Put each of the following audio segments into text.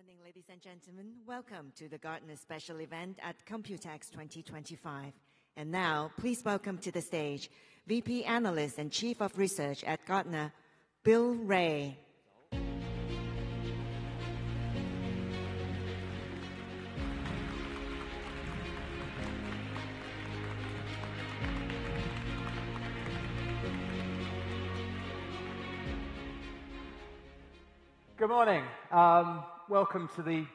evening, ladies and gentlemen. Welcome to the Gartner special event at Computex 2025. And now, please welcome to the stage VP Analyst and Chief of Research at Gartner, Bill Ray. Good morning. Welcome to the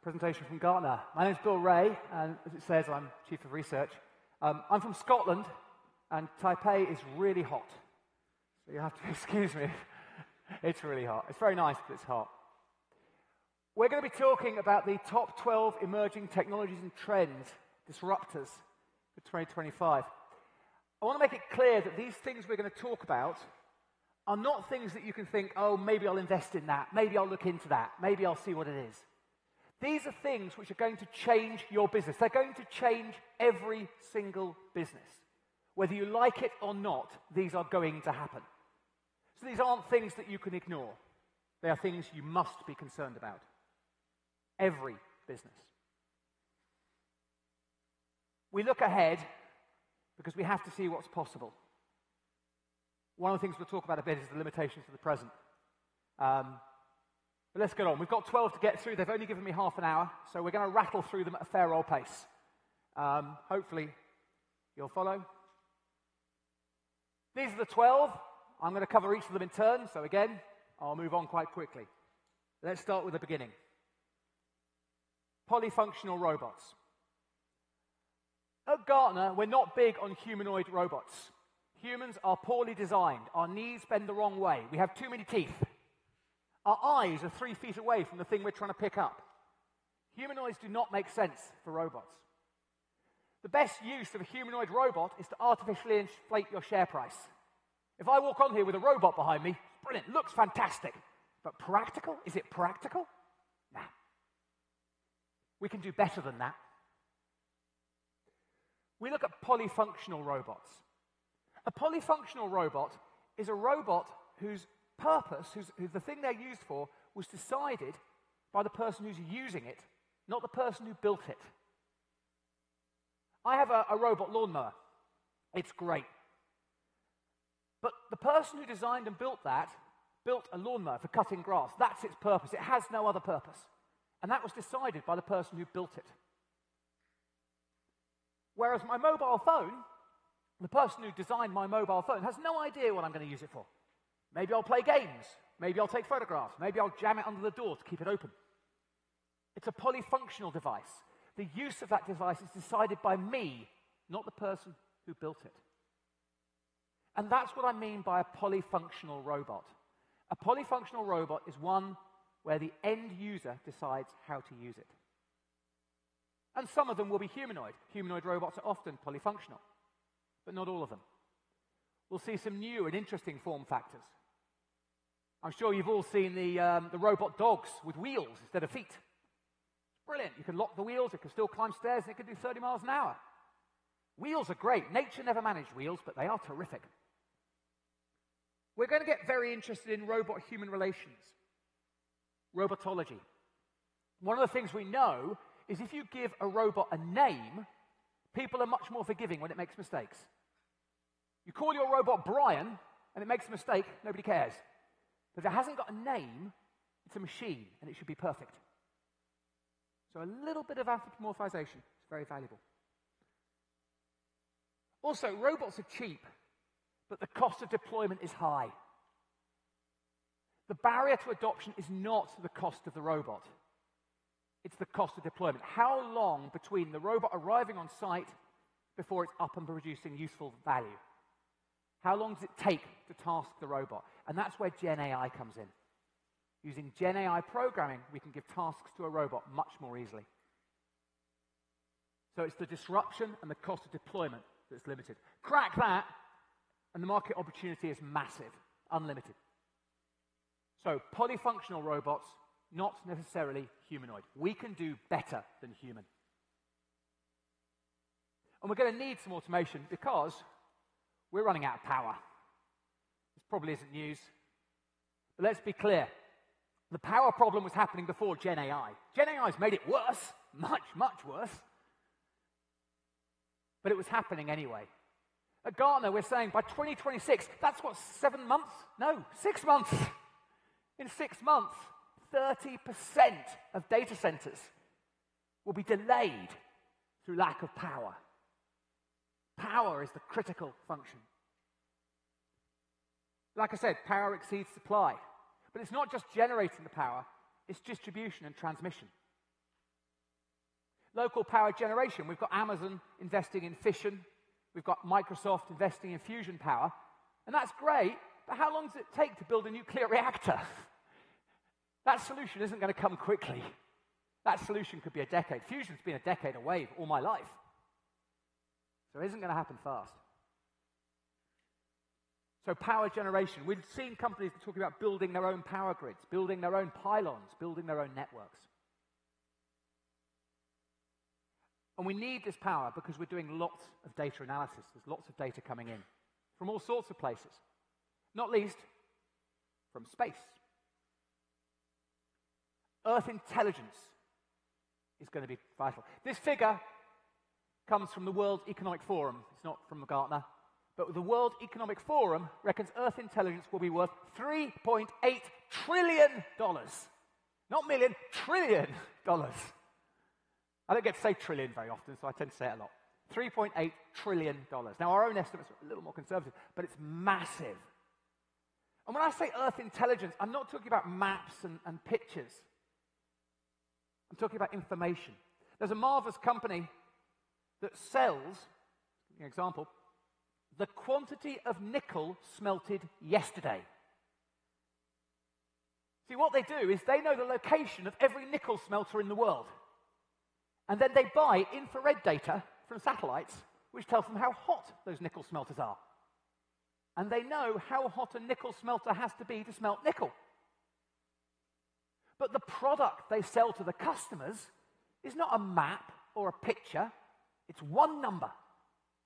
presentation from Gartner. My name is Bill Ray, and as it says, I'm Chief of Research. I'm from Scotland, and Taipei is really hot. So you have to excuse me. It's really hot. It's very nice, but it's hot. We're going to be talking about the top 12 emerging technologies and trends, disruptors, for 2025. I want to make it clear that these things we're going to talk about are not things that you can think, oh, maybe I'll invest in that, maybe I'll look into that, maybe I'll see what it is. These are things which are going to change your business. They're going to change every single business. Whether you like it or not, these are going to happen. So these aren't things that you can ignore. They are things you must be concerned about. Every business. We look ahead because we have to see what's possible. One of the things we'll talk about a bit is the limitations of the present. But let's get on. We've got 12 to get through. They've only given me half an hour, so we're going to rattle through them at a fair old pace. Hopefully, you'll follow. These are the 12. I'm going to cover each of them in turn, so again, I'll move on quite quickly. Let's start with the beginning. Polyfunctional robots. At Gartner, we're not big on humanoid robots. Humans are poorly designed. Our knees bend the wrong way. We have too many teeth. Our eyes are 3 feet away from the thing we're trying to pick up. Humanoids do not make sense for robots. The best use of a humanoid robot is to artificially inflate your share price. If I walk on here with a robot behind me, brilliant, looks fantastic. But practical? Is it practical? Nah. We can do better than that. We look at polyfunctional robots. A polyfunctional robot is a robot whose purpose, whose the thing they're used for, was decided by the person who's using it, not the person who built it. I have a robot lawnmower. It's great. But the person who designed and built that built a lawnmower for cutting grass. That's its purpose. It has no other purpose. And that was decided by the person who built it. Whereas my mobile phone, the person who designed my mobile phone has no idea what I'm going to use it for. Maybe I'll play games. Maybe I'll take photographs. Maybe I'll jam it under the door to keep it open. It's a polyfunctional device. The use of that device is decided by me, not the person who built it. And that's what I mean by a polyfunctional robot. A polyfunctional robot is one where the end user decides how to use it. And some of them will be humanoid. Humanoid robots are often polyfunctional, but not all of them. We'll see some new and interesting form factors. I'm sure you've all seen the robot dogs with wheels instead of feet. It's brilliant. You can lock the wheels, it can still climb stairs, and it can do 30 miles an hour. Wheels are great. Nature never managed wheels, but they are terrific. We're going to get very interested in robot-human relations, robotology. One of the things we know is if you give a robot a name, people are much more forgiving when it makes mistakes. You call your robot Brian, and it makes a mistake, nobody cares. But if it hasn't got a name, it's a machine, and it should be perfect. So a little bit of anthropomorphization is very valuable. Also, robots are cheap, but the cost of deployment is high. The barrier to adoption is not the cost of the robot. It's the cost of deployment. How long between the robot arriving on site before it's up and producing useful value? How long does it take to task the robot? And that's where Gen AI comes in. Using Gen AI programming, we can give tasks to a robot much more easily. So it's the disruption and the cost of deployment that's limited. Crack that, and the market opportunity is massive, unlimited. So polyfunctional robots, not necessarily humanoid. We can do better than human. And we're going to need some automation because we're running out of power. This probably isn't news. But let's be clear. The power problem was happening before Gen AI. Gen AI's made it worse, much, much worse. But it was happening anyway. At Gartner, we're saying by 2026, that's what, 7 months? No, 6 months. In 6 months, 30% of data centers will be delayed through lack of power. Power is the critical function. Like I said, power exceeds supply. But it's not just generating the power, it's distribution and transmission. Local power generation, we've got Amazon investing in fission, we've got Microsoft investing in fusion power, and that's great, but how long does it take to build a nuclear reactor? That solution isn't going to come quickly. That solution could be a decade. Fusion's been a decade away all my life. So it isn't going to happen fast. So power generation. We've seen companies talking about building their own power grids, building their own pylons, building their own networks. And we need this power because we're doing lots of data analysis. There's lots of data coming in from all sorts of places, not least from space. Earth intelligence is going to be vital. This figure comes from the World Economic Forum. It's not from Gartner. But the World Economic Forum reckons Earth intelligence will be worth $3.8 trillion. Not million, trillion dollars. I don't get to say trillion very often, so I tend to say it a lot. $3.8 trillion. Now, our own estimates are a little more conservative, but it's massive. And when I say Earth intelligence, I'm not talking about maps and pictures. I'm talking about information. There's a marvelous company that sells, an example, the quantity of nickel smelted yesterday. See, what they do is they know the location of every nickel smelter in the world. And then they buy infrared data from satellites, which tells them how hot those nickel smelters are. And they know how hot a nickel smelter has to be to smelt nickel. But the product they sell to the customers is not a map or a picture. It's one number.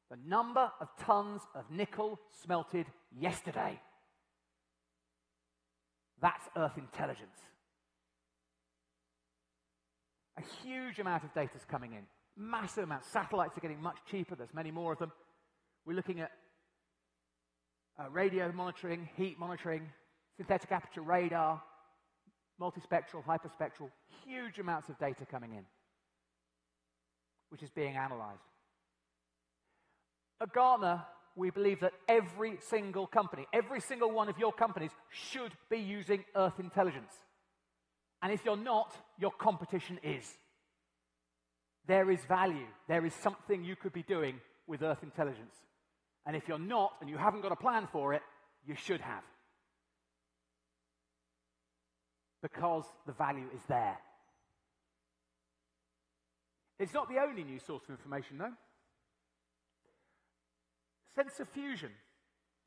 The number of tons of nickel smelted yesterday. That's Earth intelligence. A huge amount of data is coming in. Massive amounts. Satellites are getting much cheaper. There's many more of them. We're looking at radio monitoring, heat monitoring, synthetic aperture radar, multispectral, hyperspectral. Huge amounts of data coming in, which is being analyzed. At Gartner, we believe that every single company, every single one of your companies should be using Earth intelligence. And if you're not, your competition is. There is value. There is something you could be doing with Earth intelligence. And if you're not, and you haven't got a plan for it, you should have. Because the value is there. It's not the only new source of information, though. Sensor fusion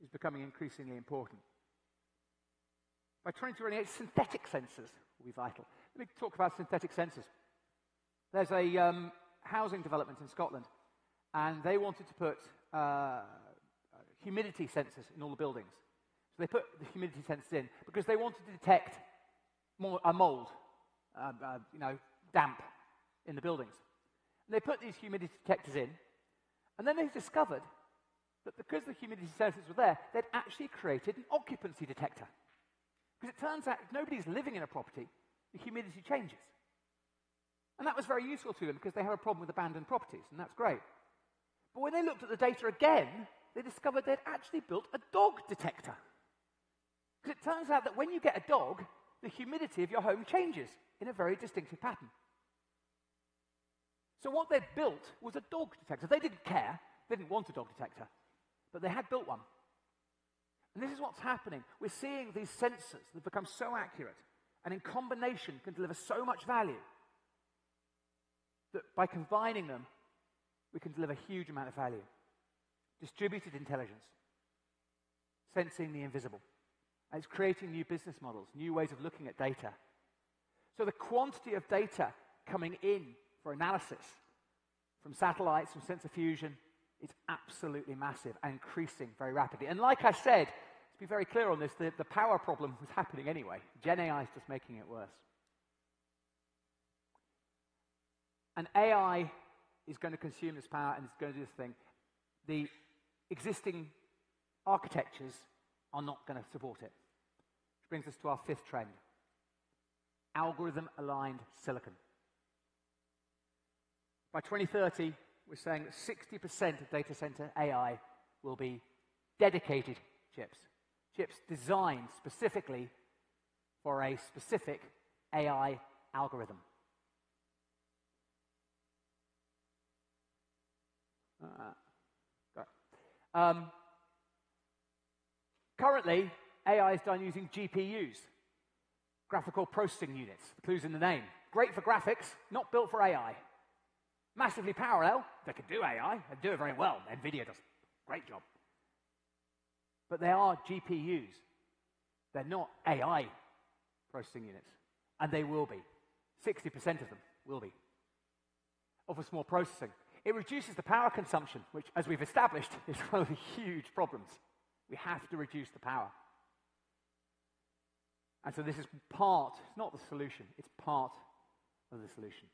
is becoming increasingly important. By 2028, synthetic sensors will be vital. Let me talk about synthetic sensors. There's a housing development in Scotland, and they wanted to put humidity sensors in all the buildings. So they put the humidity sensors in because they wanted to detect mold, damp in the buildings. And they put these humidity detectors in, and then they discovered that because the humidity sensors were there, they'd actually created an occupancy detector. Because it turns out if nobody's living in a property, the humidity changes. And that was very useful to them because they have a problem with abandoned properties, and that's great. But when they looked at the data again, they discovered they'd actually built a dog detector. Because it turns out that when you get a dog, the humidity of your home changes in a very distinctive pattern. So what they'd built was a dog detector. They didn't care. They didn't want a dog detector. But they had built one. And this is what's happening. We're seeing these sensors that have become so accurate and in combination can deliver so much value that by combining them, we can deliver a huge amount of value. Distributed intelligence, sensing the invisible. And it's creating new business models, new ways of looking at data. So the quantity of data coming in for analysis from satellites, from sensor fusion, is absolutely massive and increasing very rapidly. And like I said, let's be very clear on this, the power problem was happening anyway. Gen AI is just making it worse. And AI is going to consume this power and it's going to do this thing. The existing architectures are not going to support it. Which brings us to our fifth trend. Algorithm-aligned silicon. By 2030, we're saying that 60% of data center AI will be dedicated chips. Chips designed specifically for a specific AI algorithm. Currently, AI is done using GPUs, graphical processing units. The clue's in the name. Great for graphics, not built for AI. Massively parallel, they can do AI, they do it very well. NVIDIA does a great job. But they are GPUs. They're not AI processing units. And they will be. 60% of them will be. Offers more processing. It reduces the power consumption, which, as we've established, is one of the huge problems. We have to reduce the power. And so this is part, it's not the solution, it's part of the solution.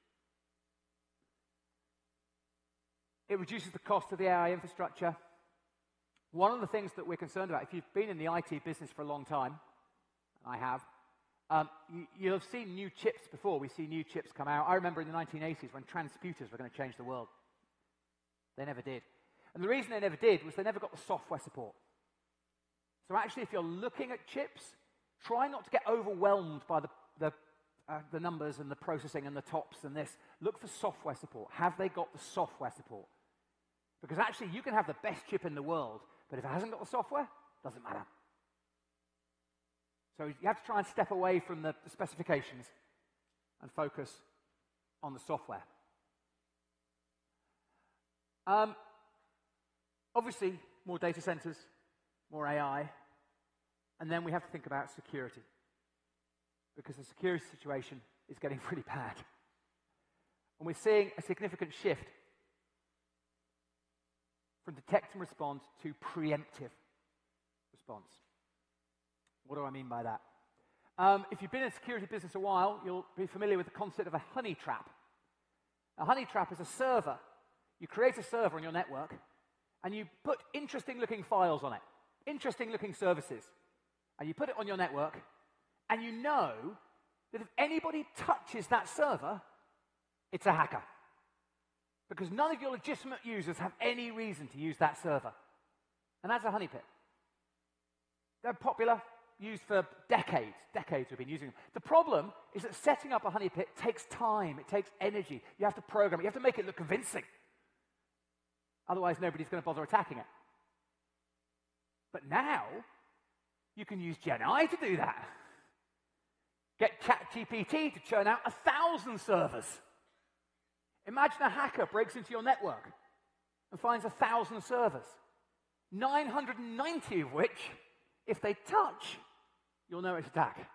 It reduces the cost of the AI infrastructure. One of the things that we're concerned about, if you've been in the IT business for a long time, and I have, you'll have seen new chips before. We see new chips come out. I remember in the 1980s when transputers were going to change the world. They never did. And the reason they never did was they never got the software support. So actually, if you're looking at chips, try not to get overwhelmed by the numbers and the processing and the tops and this. Look for software support. Have they got the software support? Because actually, you can have the best chip in the world, but if it hasn't got the software, it doesn't matter. So you have to try and step away from the specifications and focus on the software. Obviously, more data centers, more AI, and then we have to think about security, because the security situation is getting pretty bad. And we're seeing a significant shift from detect and respond to preemptive response. What do I mean by that? If you've been in the security business a while, you'll be familiar with the concept of a honey trap. A honey trap is a server. You create a server on your network, and you put interesting-looking files on it, interesting-looking services, and you put it on your network, and you know that if anybody touches that server, it's a hacker. Because none of your legitimate users have any reason to use that server. And that's a honeypit. They're popular, used for decades. Decades we've been using them. The problem is that setting up a honeypit takes time, it takes energy. You have to program it, you have to make it look convincing. Otherwise, nobody's going to bother attacking it. But now, you can use Gen AI to do that. Get ChatGPT to churn out 1,000 servers. Imagine a hacker breaks into your network and finds 1,000 servers, 990 of which, if they touch, you'll know it's attack.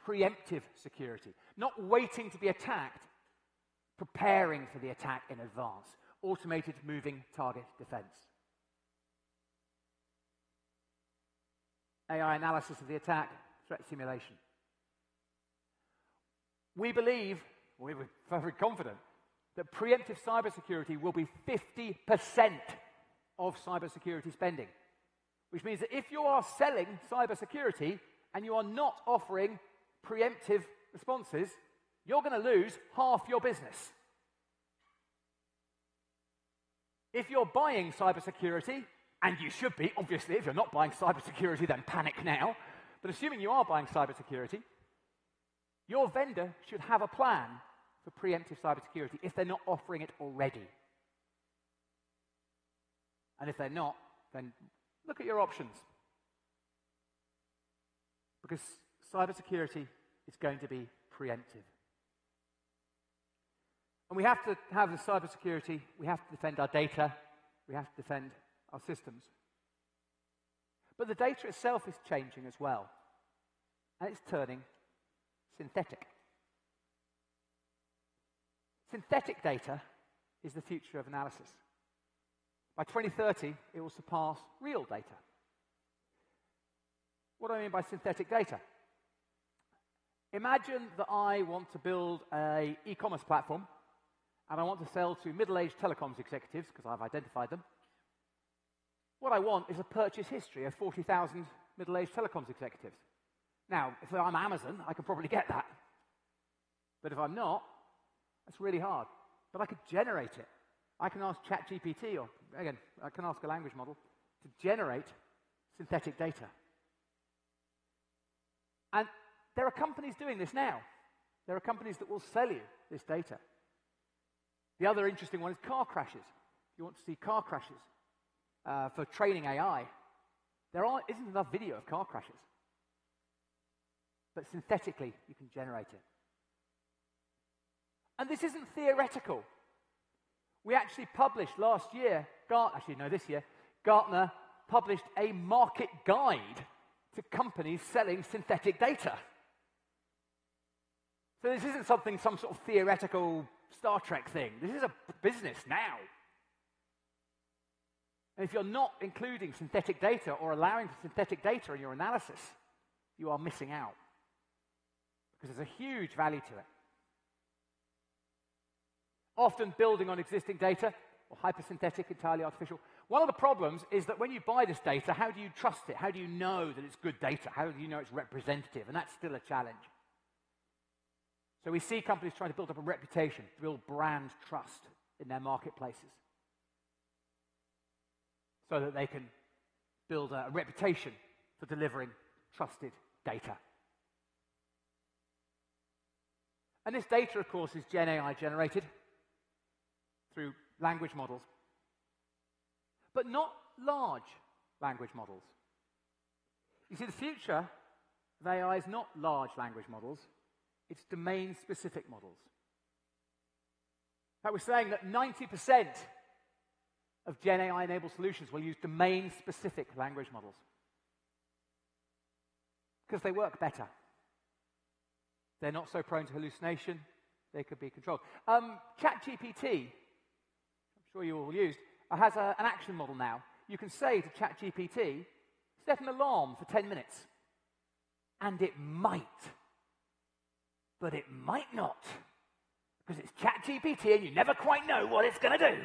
Preemptive security, not waiting to be attacked, preparing for the attack in advance. Automated moving target defense. AI analysis of the attack, threat simulation. We believe, we're very confident, that preemptive cybersecurity will be 50% of cybersecurity spending. Which means that if you are selling cybersecurity and you are not offering preemptive responses, you're going to lose half your business. If you're buying cybersecurity, and you should be, obviously, if you're not buying cybersecurity, then panic now. But assuming you are buying cybersecurity, your vendor should have a plan for preemptive cybersecurity if they're not offering it already. And if they're not, then look at your options. Because cybersecurity is going to be preemptive. And we have to have the cybersecurity, we have to defend our data, we have to defend our systems. But the data itself is changing as well. And it's turning synthetic. Synthetic data is the future of analysis. By 2030, it will surpass real data. What do I mean by synthetic data? Imagine that I want to build an e-commerce platform, and I want to sell to middle-aged telecoms executives, because I've identified them. What I want is a purchase history of 40,000 middle-aged telecoms executives. Now, if I'm Amazon, I can probably get that. But if I'm not, that's really hard. But I could generate it. I can ask ChatGPT, or again, I can ask a language model to generate synthetic data. And there are companies doing this now. There are companies that will sell you this data. The other interesting one is car crashes. If you want to see car crashes for training AI, there isn't enough video of car crashes. But synthetically, you can generate it. And this isn't theoretical. We actually published last year, this year, Gartner published a market guide to companies selling synthetic data. So this isn't some sort of theoretical Star Trek thing. This is a business now. And if you're not including synthetic data or allowing synthetic data in your analysis, you are missing out. Because there's a huge value to it. Often building on existing data, or hypersynthetic, entirely artificial. One of the problems is that when you buy this data, how do you trust it? How do you know that it's good data? How do you know it's representative? And that's still a challenge. So we see companies trying to build up a reputation, build brand trust in their marketplaces, so that they can build a reputation for delivering trusted data. And this data, of course, is Gen AI generated through language models, but not large language models. You see, the future of AI is not large language models, it's domain-specific models. We're saying that 90% of Gen AI-enabled solutions will use domain-specific language models because they work better. They're not so prone to hallucination. They could be controlled. ChatGPT, I'm sure you all used, has an action model now. You can say to ChatGPT, set an alarm for 10 minutes. And it might. But it might not. Because it's ChatGPT and you never quite know what it's going to do.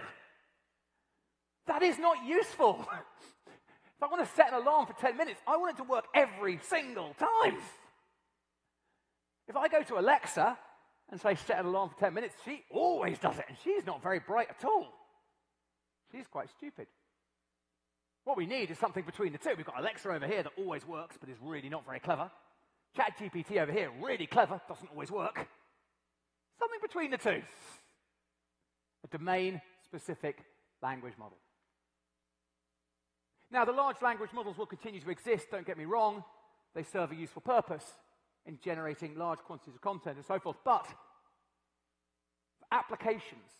That is not useful. If I want to set an alarm for 10 minutes, I want it to work every single time. If I go to Alexa and say set an alarm for 10 minutes, she always does it, and she's not very bright at all. She's quite stupid. What we need is something between the two. We've got Alexa over here that always works, but is really not very clever. ChatGPT over here, really clever, doesn't always work. Something between the two. A domain-specific language model. Now, the large language models will continue to exist, don't get me wrong. They serve a useful purpose in generating large quantities of content and so forth. But for applications,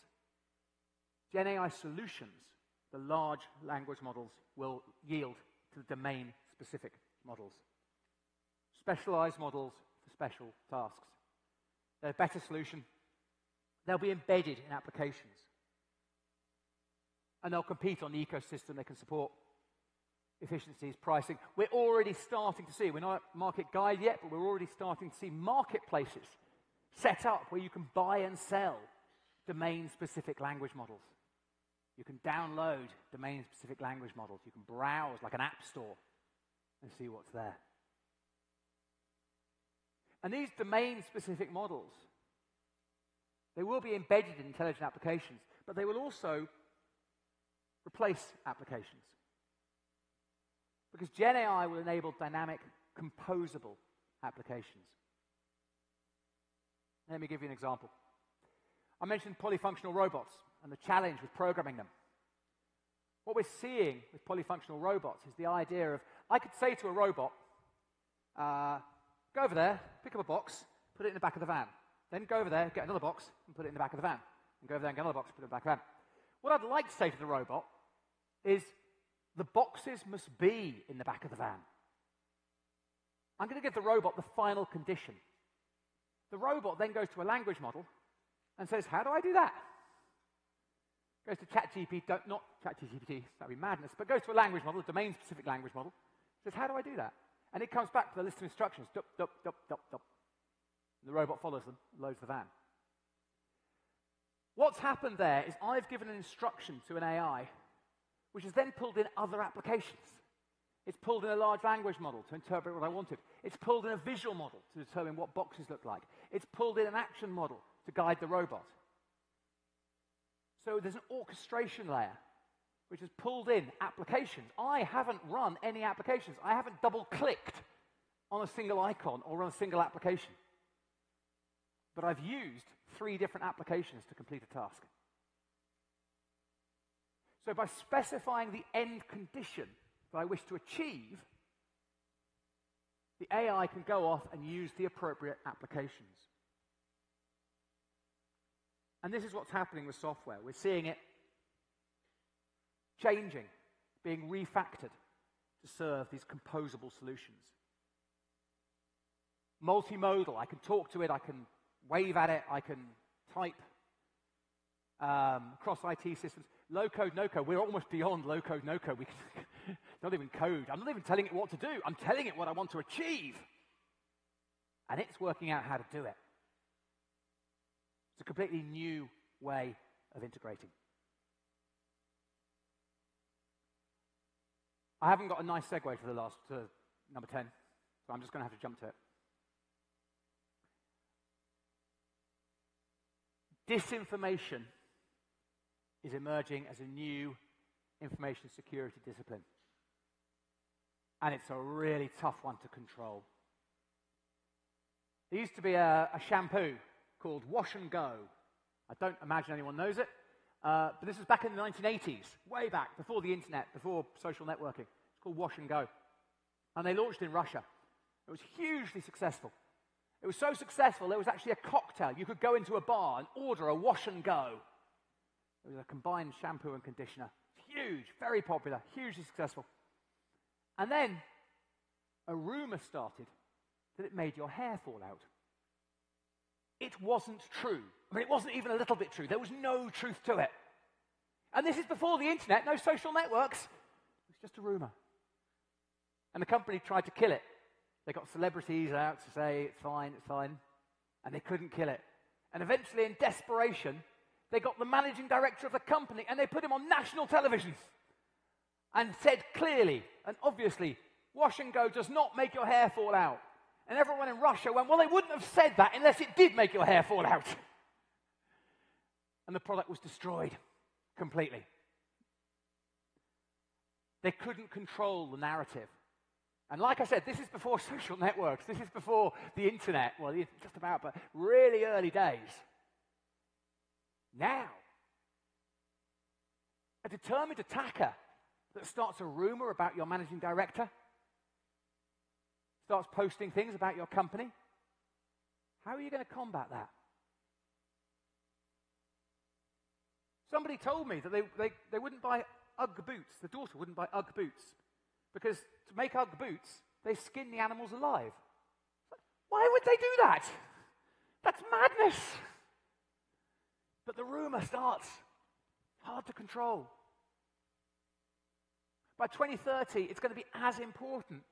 Gen AI solutions, the large language models will yield to the domain-specific models. Specialized models for special tasks. They're a better solution. They'll be embedded in applications. And they'll compete on the ecosystem. They can support efficiencies, pricing. We're already starting to see, we're not at market guide yet, but we're already starting to see marketplaces set up where you can buy and sell domain-specific language models. You can download domain-specific language models. You can browse like an app store and see what's there. And these domain-specific models, they will be embedded in intelligent applications, but they will also replace applications. Because Gen AI will enable dynamic, composable applications. Let me give you an example. I mentioned polyfunctional robots and the challenge with programming them. What we're seeing with polyfunctional robots is the idea of, I could say to a robot, go over there, pick up a box, put it in the back of the van. Then go over there, get another box, and put it in the back of the van. And go over there and get another box, put it in the back of the van. What I'd like to say to the robot is, the boxes must be in the back of the van. I'm going to give the robot the final condition. The robot then goes to a language model and says, how do I do that? Goes to ChatGPT, not ChatGPT, that would be madness, but goes to a language model, a domain-specific language model, says, how do I do that? And it comes back to the list of instructions, dup, dup, dup, dup, dup. And the robot follows them, loads the van. What's happened there is I've given an instruction to an AI, which has then pulled in other applications. It's pulled in a large language model to interpret what I wanted. It's pulled in a visual model to determine what boxes look like. It's pulled in an action model to guide the robot. So there's an orchestration layer, which has pulled in applications. I haven't run any applications. I haven't double-clicked on a single icon or on a single application. But I've used 3 different applications to complete a task. So by specifying the end condition that I wish to achieve, the AI can go off and use the appropriate applications. And this is what's happening with software. We're seeing it changing, being refactored to serve these composable solutions. Multimodal, I can talk to it, I can wave at it, I can type across IT systems. Low code, no code, we're almost beyond low code, no code. We can not even code. I'm not even telling it what to do. I'm telling it what I want to achieve. And it's working out how to do it. It's a completely new way of integrating. I haven't got a nice segue for the last number 10, so I'm just going to have to jump to it. Disinformation is emerging as a new information security discipline. And it's a really tough one to control. There used to be a shampoo called Wash and Go. I don't imagine anyone knows it, but this was back in the 1980s, way back, before the internet, before social networking. It's called Wash and Go. And they launched in Russia. It was hugely successful. It was so successful, there was actually a cocktail. You could go into a bar and order a Wash and Go. It was a combined shampoo and conditioner. Huge, very popular, hugely successful. And then a rumor started that it made your hair fall out. It wasn't true. I mean, it wasn't even a little bit true. There was no truth to it. And this is before the internet, no social networks. It was just a rumor. And the company tried to kill it. They got celebrities out to say, it's fine, and they couldn't kill it. And eventually, in desperation, they got the managing director of the company, and they put him on national television and said clearly and obviously, Wash and Go does not make your hair fall out. And everyone in Russia went, well, they wouldn't have said that unless it did make your hair fall out. And the product was destroyed completely. They couldn't control the narrative. And like I said, this is before social networks. This is before the internet. Well, just about, but really early days. Now, a determined attacker that starts a rumor about your managing director, starts posting things about your company, how are you going to combat that? Somebody told me that they wouldn't buy Ugg boots. The daughter wouldn't buy Ugg boots because to make Ugg boots, they skin the animals alive. Why would they do that? That's madness. But the rumor starts. Hard to control. By 2030, it's going to be as important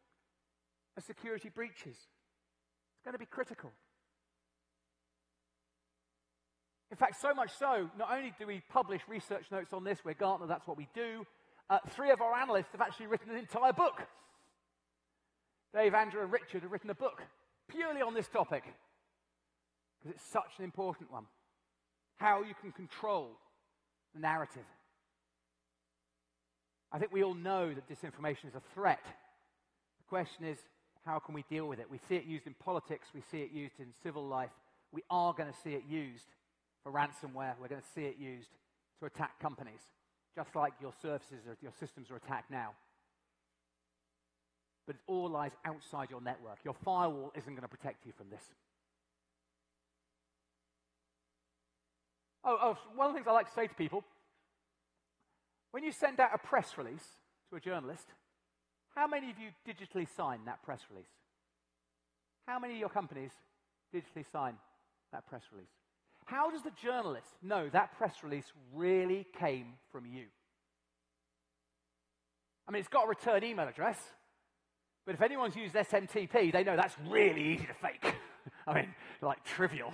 as security breaches. It's going to be critical. In fact, so much so, not only do we publish research notes on this, we're Gartner, that's what we do, 3 of our analysts have actually written an entire book. Dave, Andrew, and Richard have written a book purely on this topic because it's such an important one. How you can control the narrative. I think we all know that disinformation is a threat. The question is, how can we deal with it? We see it used in politics, we see it used in civil life. We are going to see it used for ransomware. We're going to see it used to attack companies, just like your services or your systems are attacked now. But it all lies outside your network. Your firewall isn't going to protect you from this. One of the things I like to say to people, when you send out a press release to a journalist, how many of you digitally sign that press release? How many of your companies digitally sign that press release? How does the journalist know that press release really came from you? I mean, it's got a return email address, But if anyone's used SMTP, they know that's really easy to fake. I mean, like trivial.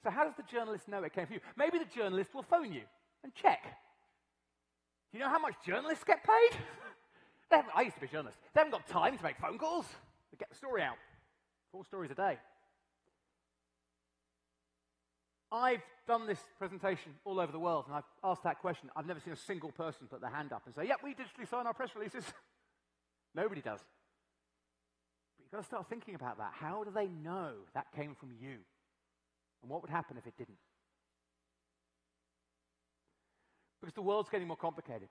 So how does the journalist know it came from you? Maybe the journalist will phone you and check. Do you know how much journalists get paid? I used to be a journalist. They haven't got time to make phone calls. They get the story out. 4 stories a day. I've done this presentation all over the world, and I've asked that question. I've never seen a single person put their hand up and say, yeah, we digitally sign our press releases. Nobody does. But you've got to start thinking about that. How do they know that came from you? And what would happen if it didn't? Because the world's getting more complicated.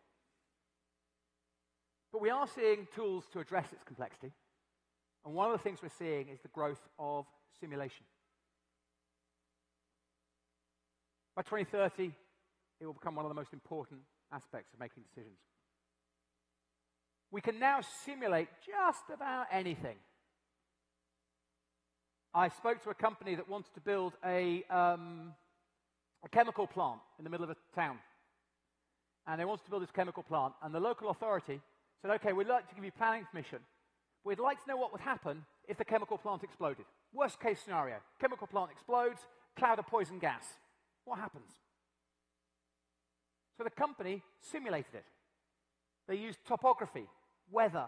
But we are seeing tools to address its complexity. And one of the things we're seeing is the growth of simulation. By 2030, it will become one of the most important aspects of making decisions. We can now simulate just about anything. I spoke to a company that wanted to build a chemical plant in the middle of a town. And they wanted to build this chemical plant. And the local authority said, okay, we'd like to give you planning permission. We'd like to know what would happen if the chemical plant exploded. Worst case scenario, chemical plant explodes, cloud of poison gas. What happens? So the company simulated it. They used topography, weather,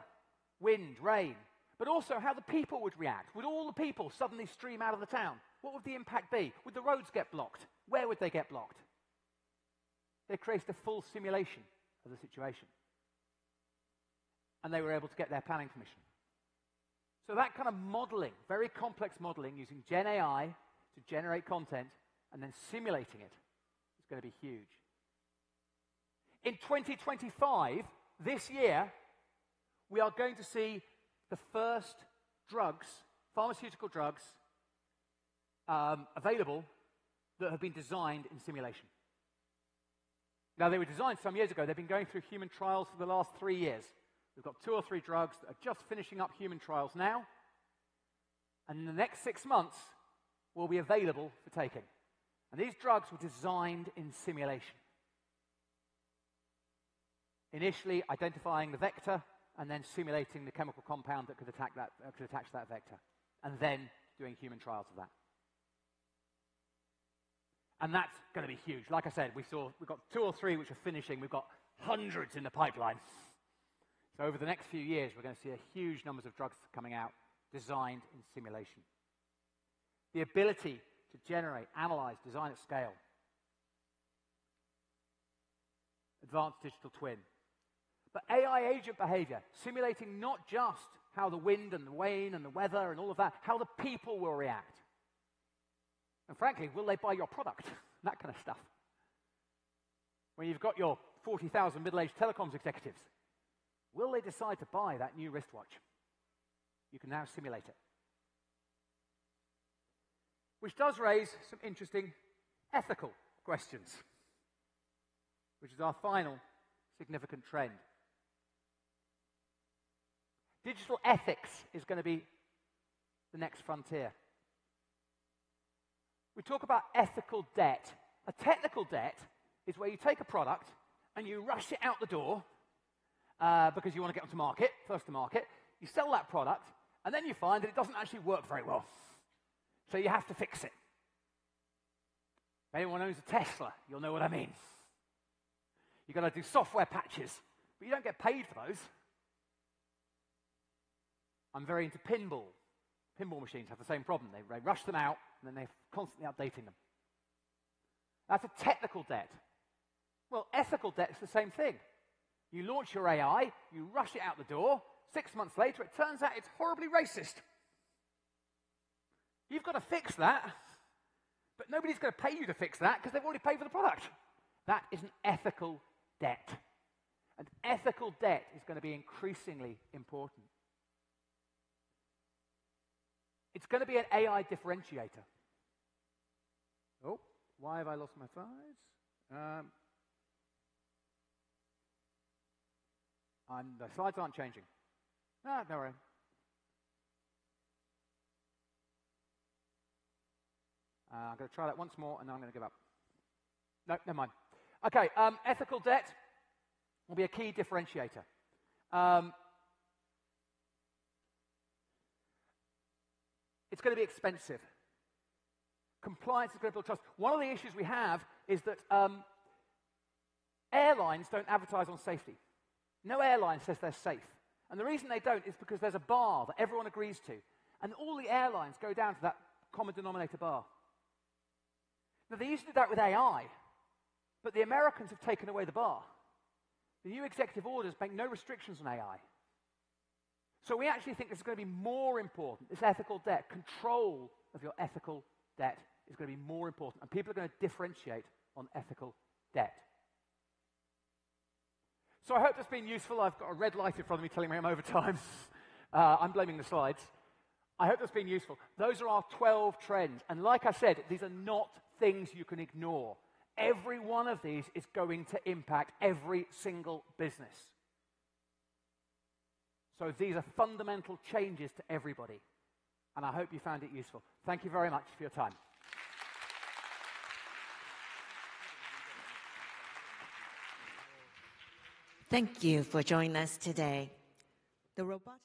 wind, rain, but also how the people would react. Would all the people suddenly stream out of the town? What would the impact be? Would the roads get blocked? Where would they get blocked? They created a full simulation of the situation. And they were able to get their planning permission. So that kind of modeling, very complex modeling using Gen AI to generate content and then simulating it is going to be huge. In 2025, this year, we are going to see the first drugs, pharmaceutical drugs, available that have been designed in simulation. Now, they were designed some years ago. They've been going through human trials for the last 3 years. We've got 2 or 3 drugs that are just finishing up human trials now. And in the next 6 months, will be available for taking. And these drugs were designed in simulation. Initially identifying the vector, and then simulating the chemical compound that could attach that vector, and then doing human trials of that. And that's going to be huge. Like I said, we've got 2 or 3 which are finishing. We've got hundreds in the pipeline. So over the next few years, we're going to see a huge numbers of drugs coming out designed in simulation. The ability to generate, analyze, design at scale. Advanced digital twin. But AI agent behavior, simulating not just how the wind and the rain and the weather and all of that, how the people will react. And frankly, will they buy your product? That kind of stuff. When you've got your 40,000 middle-aged telecoms executives, will they decide to buy that new wristwatch? You can now simulate it. Which does raise some interesting ethical questions, which is our final significant trend. Digital ethics is going to be the next frontier. We talk about ethical debt. A technical debt is where you take a product and you rush it out the door because you want to get onto market, first to market. You sell that product, and then you find that it doesn't actually work very well. So you have to fix it. If anyone owns a Tesla, you'll know what I mean. You've got to do software patches, but you don't get paid for those. I'm very into pinball. Pinball machines have the same problem. They rush them out, and then they're constantly updating them. That's a technical debt. Well, ethical debt is the same thing. You launch your AI, you rush it out the door, 6 months later, it turns out it's horribly racist. You've got to fix that, but nobody's going to pay you to fix that because they've already paid for the product. That is an ethical debt. And ethical debt is going to be increasingly important. It's going to be an AI differentiator. Oh, why have I lost my slides? The slides aren't changing. No worry. I'm going to try that once more, and then I'm going to give up. No, never mind. Okay, ethical debt will be a key differentiator. It's going to be expensive. Compliance is going to build trust. One of the issues we have is that airlines don't advertise on safety. No airline says they're safe. And the reason they don't is because there's a bar that everyone agrees to. And all the airlines go down to that common denominator bar. Now, they used to do that with AI, but the Americans have taken away the bar. The new executive orders make no restrictions on AI. So we actually think this is going to be more important. This ethical debt, control of your ethical debt is going to be more important. And people are going to differentiate on ethical debt. So I hope that's been useful. I've got a red light in front of me telling me I'm over time. I'm blaming the slides. I hope that's been useful. Those are our 12 trends. And like I said, these are not things you can ignore. Every one of these is going to impact every single business. So these are fundamental changes to everybody. And I hope you found it useful. Thank you very much for your time. Thank you for joining us today. The robotics